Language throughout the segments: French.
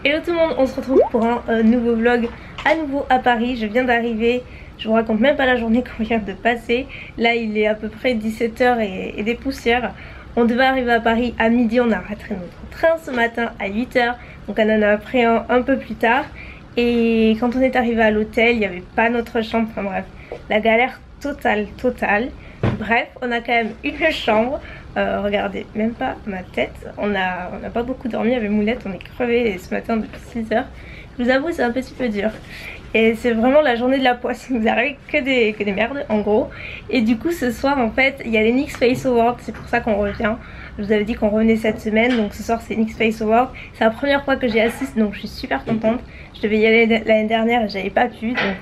Hello tout le monde, on se retrouve pour un nouveau vlog à nouveau à Paris. Je viens d'arriver, je vous raconte même pas la journée qu'on vient de passer. Là il est à peu près 17 h et des poussières. On devait arriver à Paris à midi, on a raté notre train ce matin à 8 h. Donc on en a pris un peu plus tard. Et quand on est arrivé à l'hôtel, il n'y avait pas notre chambre, enfin bref, la galère totale. Bref, on a quand même une chambre. Regardez, même pas ma tête. On n'a pas beaucoup dormi avec Moulette, on est crevé ce matin depuis 6 h. Je vous avoue, c'est un petit peu dur. Et c'est vraiment la journée de la poisse, il nous arrive que des merdes en gros. Et du coup ce soir en fait il y a les NYX Face Awards, c'est pour ça qu'on revient. Je vous avais dit qu'on revenait cette semaine, donc ce soir c'est NYX Face Awards. C'est la première fois que j'y assiste, donc je suis super contente. Je devais y aller l'année dernière et j'avais pas pu, donc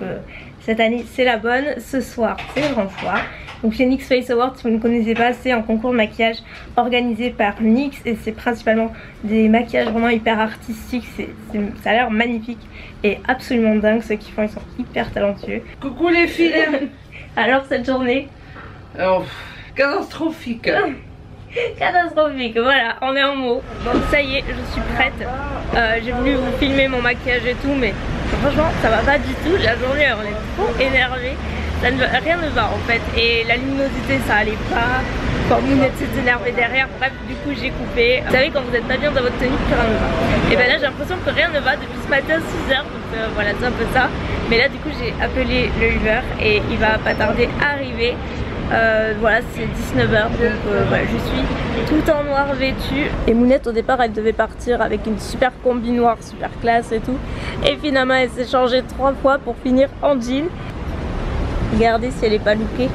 cette année c'est la bonne. Ce soir c'est le grand soir. Donc les NYX Face Awards, si vous ne connaissez pas, c'est un concours de maquillage organisé par NYX et c'est principalement des maquillages vraiment hyper artistiques. Ça a l'air magnifique et absolument dingue. Ceux qui font, ils sont hyper talentueux. Coucou les filles. Alors cette journée catastrophique. Catastrophique, voilà, on est en mots. Donc ça y est, je suis prête. J'ai voulu vous filmer mon maquillage et tout, mais franchement ça va pas du tout. La journée on est trop énervé. Rien ne va en fait, et la luminosité ça allait pas. Quand Mounette s'est énervée derrière, bref du coup j'ai coupé. Vous savez quand vous êtes pas bien dans votre tenue que rien ne va. Et ben là j'ai l'impression que rien ne va depuis ce matin 6 h, donc voilà c'est un peu ça. Mais là du coup j'ai appelé le Uber et il va pas tarder à arriver. Voilà c'est 19 h, donc voilà, je suis tout en noir vêtue. Et Mounette au départ elle devait partir avec une super combi noire, super classe et tout. Et finalement elle s'est changée 3 fois pour finir en jean. Regardez si elle est pas lookée.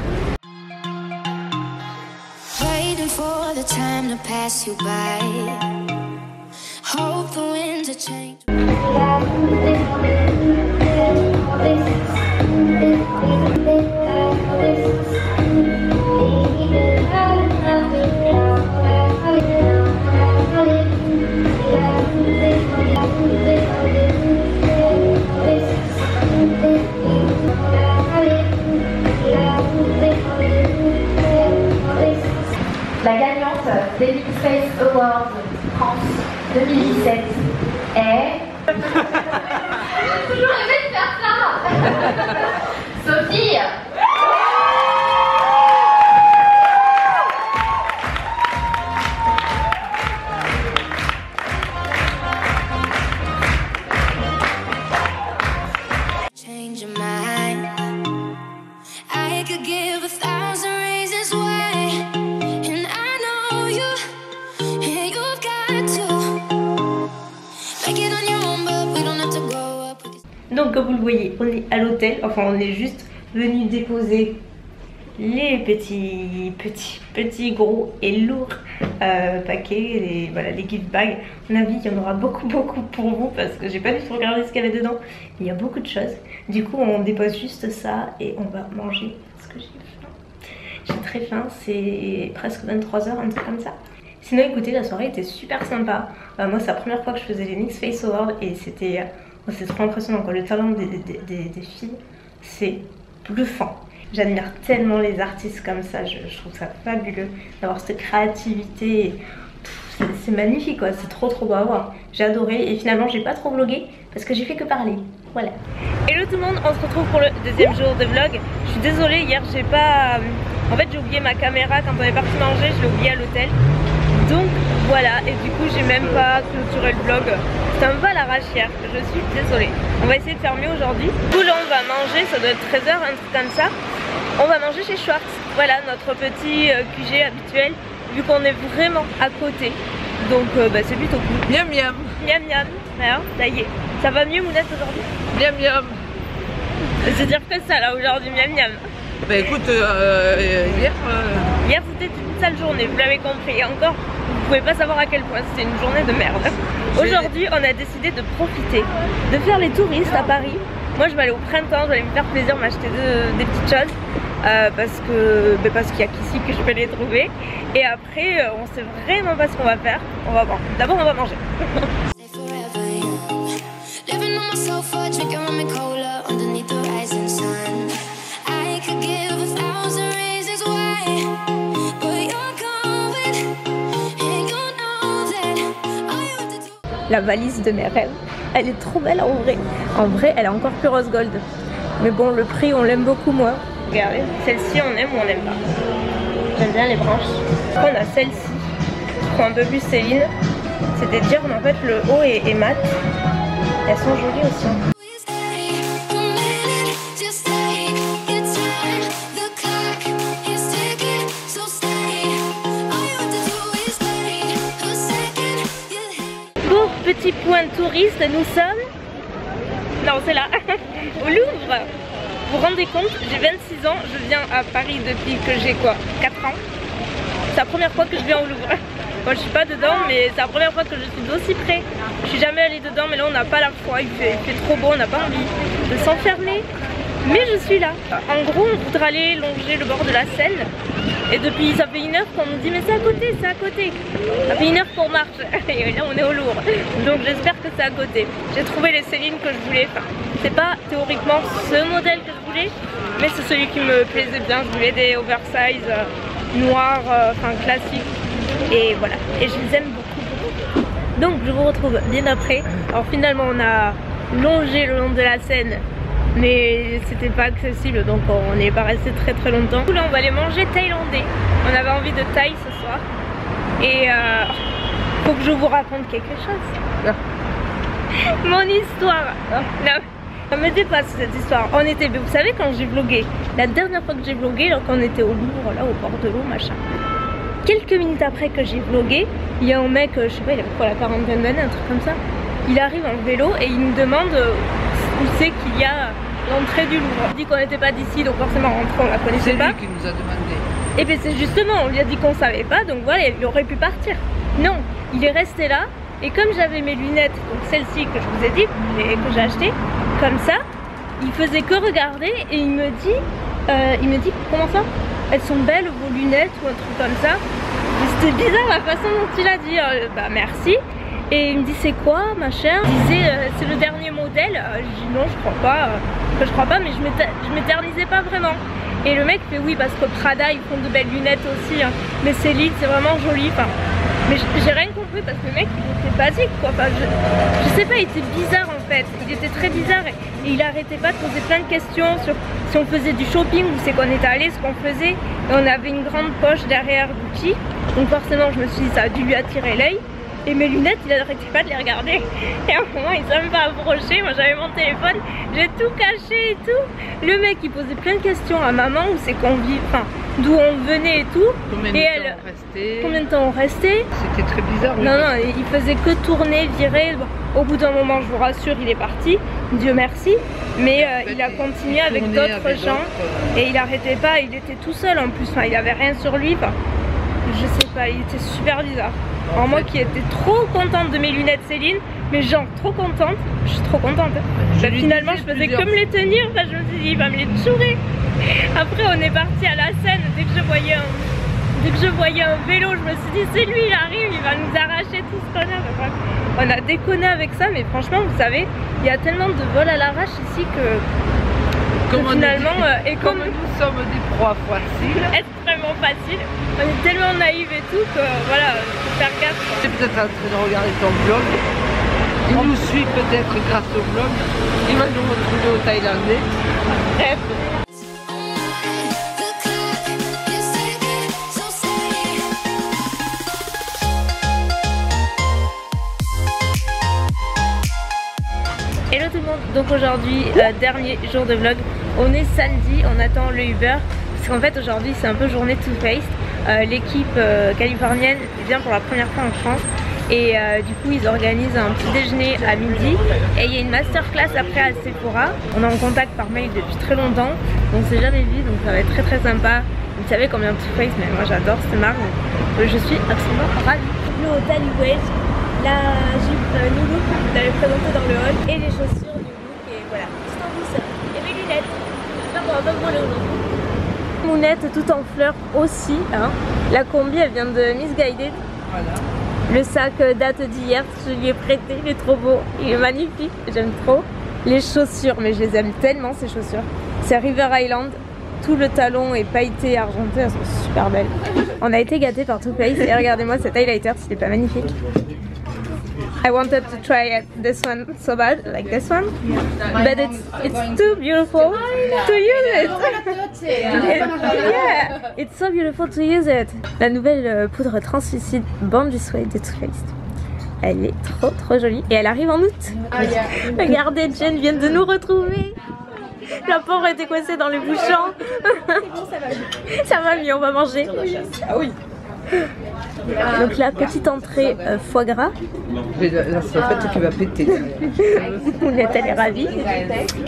La gagnante des NYX Face Awards France 2017 est... Toujours rêvé de faire ça. Sophie. Donc comme vous le voyez, on est à l'hôtel, enfin on est juste venu déposer les petits gros et lourds paquets, voilà, les gift bags. À mon avis il y en aura beaucoup pour vous parce que j'ai pas du tout regardé ce qu'il y avait dedans. Il y a beaucoup de choses. Du coup on dépose juste ça et on va manger parce que j'ai faim. J'ai très faim, c'est presque 23 h, un truc comme ça. Sinon écoutez, la soirée était super sympa. Moi c'est la première fois que je faisais les NYX Face Awards et c'était... c'est trop impressionnant quoi. Le talent des filles, c'est bluffant. J'admire tellement les artistes comme ça, je trouve ça fabuleux d'avoir cette créativité. C'est magnifique quoi, c'est trop beau à voir. J'ai adoré et finalement j'ai pas trop vlogué parce que j'ai fait que parler. Voilà. Hello tout le monde, on se retrouve pour le deuxième jour de vlog. Je suis désolée, hier j'ai pas... En fait j'ai oublié ma caméra quand on est parti manger, je l'ai oublié à l'hôtel. Donc voilà, et du coup j'ai même pas clôturé le vlog. C'était un peu à l'arrache hier, je suis désolée. On va essayer de faire mieux aujourd'hui. Du coup là on va manger, ça doit être 13 h, un truc comme ça. On va manger chez Schwartz, voilà notre petit QG habituel, vu qu'on est vraiment à côté. Donc c'est plutôt cool. Miam miam. Miam miam, alors ça y est. Ça va mieux Mounette aujourd'hui? Miam miam. C'est dire que ça là aujourd'hui, miam miam. Bah écoute, hier c'était une sale journée, vous l'avez compris. Et encore, vous pouvez pas savoir à quel point c'était une journée de merde. Aujourd'hui, on a décidé de profiter, de faire les touristes à Paris. Moi, je vais aller au printemps, je vais aller me faire plaisir, m'acheter des petites choses. Parce qu'il y a qu'ici que je peux les trouver. Et après, on sait vraiment pas ce qu'on va faire. On va voir. D'abord, on va manger. la valise de mes rêves. Elle est trop belle en vrai. En vrai, elle est encore plus rose gold. Mais bon, le prix, on l'aime beaucoup moins. Regardez, celle-ci, on aime ou on n'aime pas. J'aime bien les branches. Après, on a celle-ci, je prends un peu plus Céline. C'est des dire, mais en fait, le haut est mat. Elles sont jolies aussi. Hein. Petit point touriste, nous sommes... Non, c'est là, au Louvre. Vous vous rendez compte, j'ai 26 ans, je viens à Paris depuis que j'ai quoi, 4 ans. C'est la première fois que je viens au Louvre. Moi je suis pas dedans, mais c'est la première fois que je suis d'aussi près. Je suis jamais allée dedans, mais là on n'a pas la foi, il fait trop beau, on n'a pas envie de s'enfermer. Mais je suis là. En gros, on voudrait aller longer le bord de la Seine. Et depuis, ça fait 1 heure qu'on nous dit mais c'est à côté, c'est à côté. Ça fait 1 heure qu'on marche et là on est au Louvre. Donc j'espère que c'est à côté. J'ai trouvé les Céline que je voulais. Enfin, c'est pas théoriquement ce modèle que je voulais, mais c'est celui qui me plaisait bien. Je voulais des oversize noirs, enfin classiques. Et voilà. Et je les aime beaucoup. Donc je vous retrouve bien après. Alors finalement on a longé le long de la Seine, mais c'était pas accessible, donc on n'est pas resté très longtemps. Là on va aller manger thaïlandais. On avait envie de thaï ce soir. Et faut que je vous raconte quelque chose. Mon histoire. Non, ça me dépasse cette histoire. On était, vous savez quand j'ai vlogué, la dernière fois que j'ai vlogué, alors qu'on était au Louvre, là au bord de l'eau, machin. Quelques minutes après que j'ai vlogué, il y a un mec, je sais pas, il avait quoi, la quarantaine d'années, un truc comme ça. Il arrive en vélo et il nous demande où c'est qu'il y a l'entrée du Louvre. Il dit qu'on n'était pas d'ici, donc forcément rentrer on la connaissait pas. C'est lui qui nous a demandé. Et bien c'est justement, on lui a dit qu'on savait pas, donc voilà, il aurait pu partir. Non, il est resté là, et comme j'avais mes lunettes, donc celles-ci que je vous ai dit, que j'ai achetées, comme ça, il faisait que regarder et il me dit, comment ça? Elles sont belles vos lunettes ou un truc comme ça. C'était bizarre la façon dont il a dit, bah merci. Et il me dit c'est quoi machin. Il disait c'est le dernier modèle. Je dis non je crois pas, mais je m'éternisais pas vraiment. Et le mec fait oui parce que Prada ils font de belles lunettes aussi hein. Mais Céline c'est vraiment joli. Enfin, mais j'ai rien compris parce que le mec il était basique quoi. Enfin, je sais pas, il était bizarre en fait. Il était très bizarre et il arrêtait pas de poser plein de questions sur si on faisait du shopping, où c'est qu'on était allé, ce qu'on faisait. Et on avait une grande poche derrière Gucci. Donc forcément je me suis dit ça a dû lui attirer l'œil. Et mes lunettes, il n'arrêtait pas de les regarder. Et à un moment, il s'est même pas approché. Moi, j'avais mon téléphone, j'ai tout caché et tout. Le mec, il posait plein de questions à maman, où c'est qu'on vit, enfin, d'où on venait et tout. Combien de temps on restait? C'était très bizarre. Non, non, il faisait que tourner, virer. Au bout d'un moment, je vous rassure, il est parti. Dieu merci. Mais il a continué avec d'autres gens. Et il n'arrêtait pas, il était tout seul en plus. Enfin, il avait rien sur lui. Enfin, je sais pas, il était super bizarre. Alors moi qui étais trop contente de mes lunettes Céline, mais genre trop contente, je suis trop contente. Bah, finalement je faisais que me les tenir, enfin, je me suis dit il va me les chourer. Après on est parti à la Seine, dès que je voyais un vélo, je me suis dit c'est lui il arrive, il va nous arracher tout ce qu'on a. Enfin, on a déconné avec ça, mais franchement vous savez, il y a tellement de vols à l'arrache ici que finalement, et comme nous sommes des proies faciles, extrêmement facile, on est tellement naïfs et tout que voilà, faut faire gaffe. C'est peut-être en train de regarder ton vlog, il nous suit peut-être grâce au vlog, il va nous retrouver au Thaïlandais. Bref. Hello tout le monde, donc aujourd'hui dernier jour de vlog, on est samedi, on attend le Uber parce qu'en fait aujourd'hui c'est un peu journée Too Faced. L'équipe californienne vient pour la première fois en France et du coup ils organisent un petit déjeuner à midi et il y a une masterclass après à Sephora. On est en contact par mail depuis très longtemps, on s'est jamais vu donc ça va être très sympa. Vous savez combien Too Faced, mais moi j'adore cette marque, je suis absolument ravie. Le hôtel Wedge, la jupe Loulou que je vous avais présentée dans le hall et les chaussures du look et voilà, tout en douceur. Et mes lunettes, j'espère qu'on va pas brûler aujourd'hui. Mounette tout en fleurs aussi, hein. La combi elle vient de Missguided. Voilà. Le sac date d'hier, je lui ai prêté, il est trop beau, il est magnifique, j'aime trop. Les chaussures, mais je les aime tellement ces chaussures. C'est River Island, tout le talon est pailleté argenté, elles sont super belles. On a été gâtés par Too Faced et regardez-moi cet highlighter, s'il est pas magnifique. I wanted to try this one so bad, like this one, but it's too beautiful to use it. Yeah, it's so beautiful to use it. La nouvelle poudre translucide Bamboo Suede de Too Faced. Elle est trop jolie et elle arrive en août. Regardez, Jen vient de nous retrouver. La pauvre était coincée dans les bouchons. Ça va mieux, on va manger. Ah oui. Donc la petite entrée foie gras. La salopette qui va péter. Mounette elle est ravie.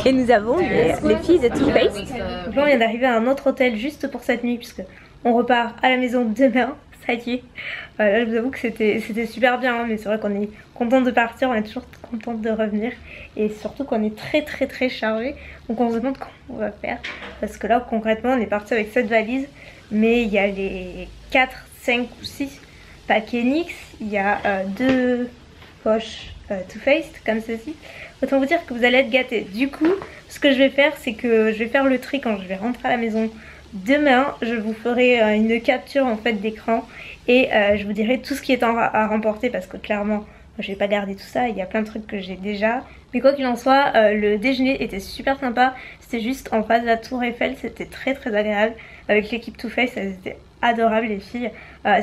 Et nous avons les filles de Too Faced. Donc là on vient d'arriver à un autre hôtel juste pour cette nuit puisque on repart à la maison demain. Ça y est. Là je vous avoue que c'était super bien hein, mais c'est vrai qu'on est content de partir, on est toujours contente de revenir et surtout qu'on est très chargé. Donc on se demande comment on va faire parce que là concrètement on est parti avec cette valise mais il y a les 4, 5 ou 6 paquets NYX, il y a 2 poches Too Faced comme ceci. Autant vous dire que vous allez être gâtés. Du coup ce que je vais faire c'est que je vais faire le tri quand je vais rentrer à la maison. Demain je vous ferai une capture en fait d'écran et je vous dirai tout ce qui est à remporter parce que clairement je vais pas garder tout ça, il y a plein de trucs que j'ai déjà. Mais quoi qu'il en soit, le déjeuner était super sympa. C'était juste en face de la tour Eiffel, c'était très agréable. Avec l'équipe Too Faced, elles étaient adorables les filles.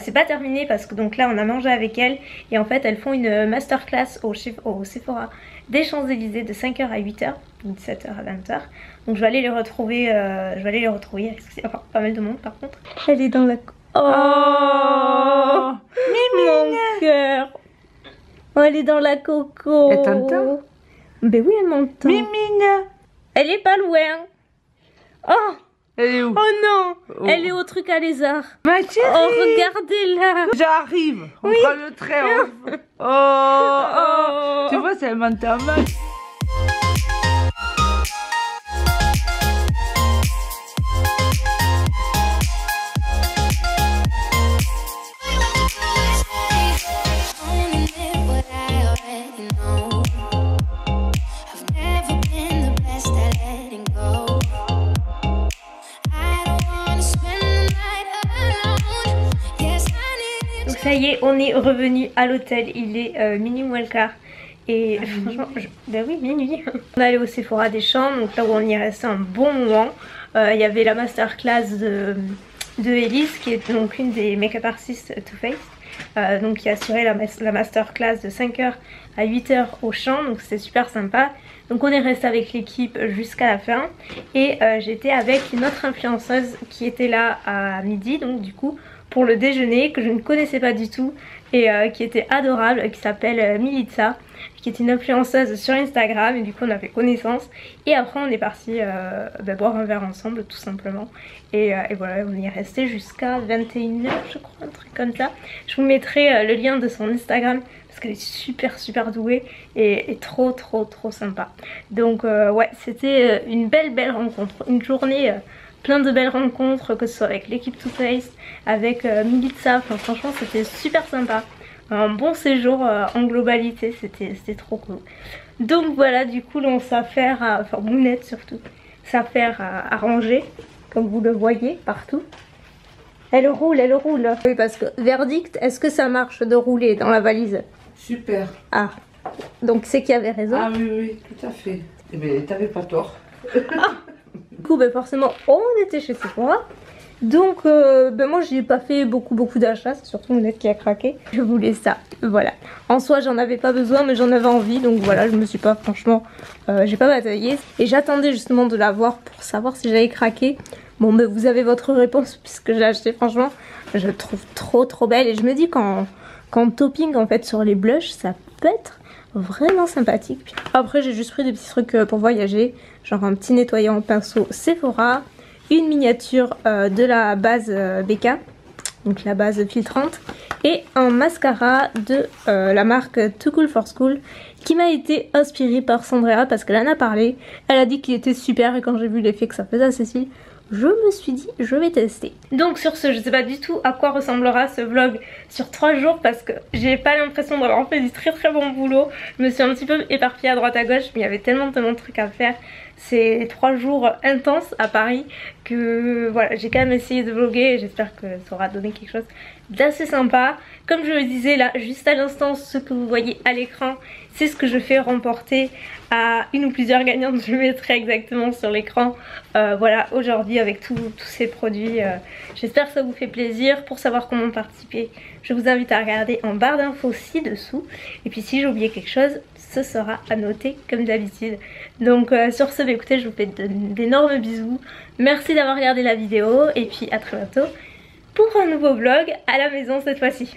C'est pas terminé parce que donc là on a mangé avec elles. Et en fait elles font une masterclass au Sephora des Champs-Élysées de 5h à 8h, donc 17h à 20h. Donc je vais aller les retrouver, il y a pas mal de monde par contre. Elle est dans la... Oh mon cœur. Oh, elle est dans la coco. Elle t'entend? Ben oui, elle m'entend. Mimine. Elle est pas loin. Oh. Elle est où? Oh non. Oh. Elle est au truc à lézard. Ma chérie. Oh, regardez-la. J'arrive. On Oui. prend le train. Oh. Tu vois, ça m'entend mal. Ça y est, on est revenu à l'hôtel, il est minuit moins le quart. Et franchement, ben oui, minuit. On est allé au Sephora des Champs, donc là où on y est resté un bon moment. Il y avait la masterclass de Elise, qui est donc une des make-up artistes Too Faced. Donc qui a assuré la masterclass de 5h à 8h au Champ, donc c'était super sympa. Donc on est resté avec l'équipe jusqu'à la fin. Et j'étais avec une autre influenceuse qui était là à midi, donc du coup... pour le déjeuner que je ne connaissais pas du tout et qui était adorable, qui s'appelle Militza, qui est une influenceuse sur Instagram et du coup on a fait connaissance et après on est parti boire un verre ensemble tout simplement et voilà on y est resté jusqu'à 21h je crois, un truc comme ça. Je vous mettrai le lien de son Instagram parce qu'elle est super douée et trop sympa. Donc ouais c'était une belle rencontre, une journée plein de belles rencontres, que ce soit avec l'équipe Too Faced, avec Militza, enfin, franchement c'était super sympa. Un bon séjour en globalité, c'était trop cool. Donc voilà, du coup on s'affaire à, enfin Mounette surtout, s'affaire à ranger, comme vous le voyez partout. Elle roule. Oui parce que, verdict, est-ce que ça marche de rouler dans la valise? Super. Ah, donc c'est qu'il y avait raison. Ah oui, tout à fait. Mais t'avais pas tort. Du coup forcément on était chez Sephora. Donc moi j'ai pas fait beaucoup d'achats, c'est surtout Mounette qui a craqué. Je voulais ça, voilà. En soi j'en avais pas besoin mais j'en avais envie, donc voilà, je me suis pas, franchement, j'ai pas bataillé. Et j'attendais justement de la voir pour savoir si j'avais craqué. Bon vous avez votre réponse puisque j'ai acheté, franchement je la trouve trop belle. Et je me dis qu'en topping en fait sur les blushs ça peut être vraiment sympathique. Après j'ai juste pris des petits trucs pour voyager, genre un petit nettoyant pinceau Sephora, une miniature de la base BK, donc la base filtrante, et un mascara de la marque Too Cool for School qui m'a été inspiré par Sandrea parce qu'elle en a parlé. Elle a dit qu'il était super et quand j'ai vu l'effet que ça faisait à Cécile, je me suis dit je vais tester. Donc sur ce, je sais pas du tout à quoi ressemblera ce vlog sur 3 jours parce que j'ai pas l'impression d'avoir fait du très bon boulot. Je me suis un petit peu éparpillée à droite à gauche mais il y avait tellement de trucs à faire. ces 3 jours intenses à Paris que voilà, j'ai quand même essayé de vlogger et j'espère que ça aura donné quelque chose d'assez sympa. Comme je le disais là, juste à l'instant, ce que vous voyez à l'écran, c'est ce que je fais remporter à une ou plusieurs gagnantes. Je le mettrai exactement sur l'écran voilà, aujourd'hui avec tous ces produits. J'espère que ça vous fait plaisir. Pour savoir comment participer, je vous invite à regarder en barre d'infos ci-dessous. Et puis si j'ai oublié quelque chose, ce sera à noter comme d'habitude. Donc sur ce, écoutez, je vous fais d'énormes bisous. Merci d'avoir regardé la vidéo et puis à très bientôt pour un nouveau vlog à la maison cette fois-ci.